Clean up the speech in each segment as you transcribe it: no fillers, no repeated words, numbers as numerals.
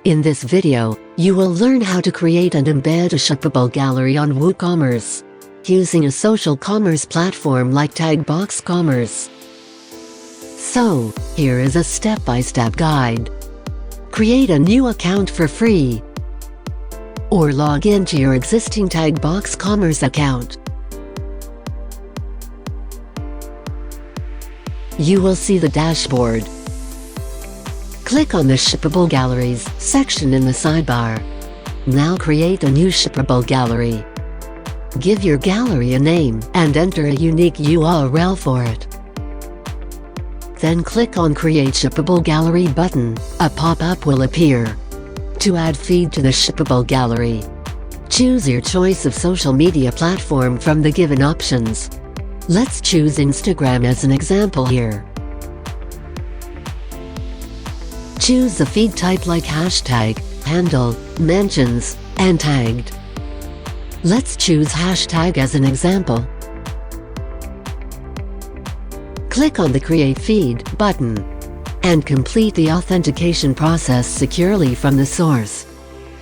In this video, you will learn how to create and embed a shippable gallery on WooCommerce using a social commerce platform like Tagbox Commerce. So, here is a step-by-step guide. Create a new account for free, or log into your existing Tagbox Commerce account. You will see the dashboard. Click on the Shippable Galleries section in the sidebar. Now create a new shippable gallery. Give your gallery a name and enter a unique URL for it. Then click on Create Shippable Gallery button. A pop-up will appear. To add feed to the shippable gallery, choose your choice of social media platform from the given options. Let's choose Instagram as an example here. Choose a feed type like hashtag, handle, mentions, and tagged. Let's choose hashtag as an example. Click on the Create Feed button and complete the authentication process securely from the source.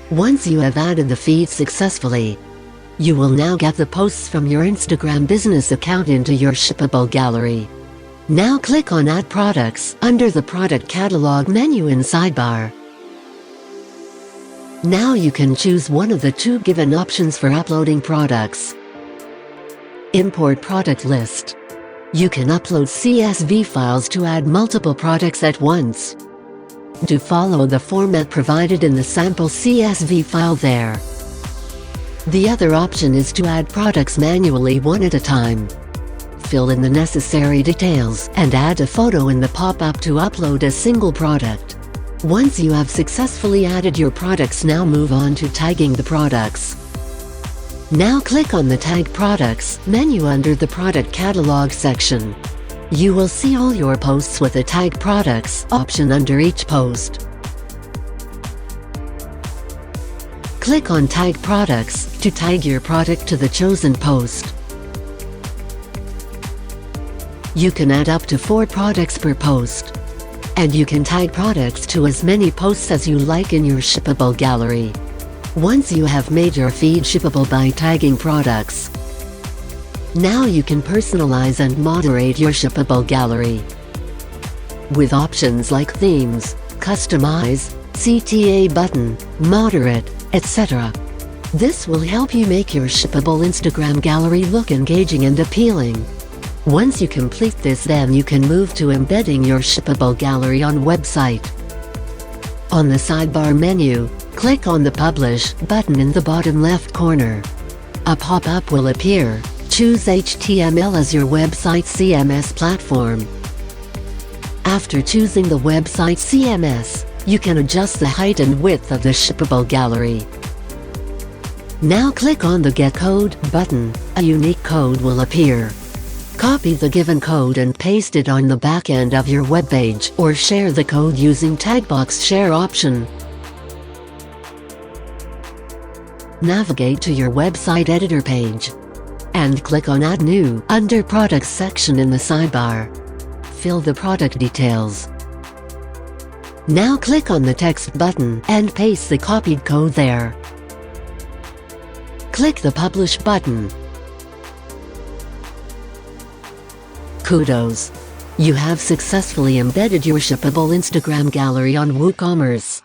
Once you have added the feed successfully, you will now get the posts from your Instagram business account into your shippable gallery. Now click on Add Products under the Product Catalog menu in sidebar. Now you can choose one of the two given options for uploading products. Import Product List. You can upload CSV files to add multiple products at once. Do follow the format provided in the sample CSV file there. The other option is to add products manually one at a time. Fill in the necessary details and add a photo in the pop-up to upload a single product. Once you have successfully added your products, now move on to tagging the products. Now click on the Tag Products menu under the Product Catalog section. You will see all your posts with a Tag Products option under each post. Click on Tag Products to tag your product to the chosen post. You can add up to 4 products per post, and you can tag products to as many posts as you like in your shippable gallery. Once you have made your feed shippable by tagging products, now you can personalize and moderate your shippable gallery with options like themes, customize, CTA button, moderate, etc. This will help you make your shippable Instagram gallery look engaging and appealing. Once you complete this, then you can move to embedding your shippable gallery on website. On the sidebar menu, click on the Publish button in the bottom left corner. A pop-up will appear. Choose HTML as your website CMS platform. After choosing the website CMS, you can adjust the height and width of the shippable gallery. Now click on the Get Code button. A unique code will appear. Copy the given code and paste it on the back end of your web page, or share the code using Tagbox Share option. Navigate to your website editor page and click on Add New under Products section in the sidebar. Fill the product details. Now click on the Text button and paste the copied code there. Click the Publish button. Kudos! You have successfully embedded your shippable Instagram gallery on WooCommerce.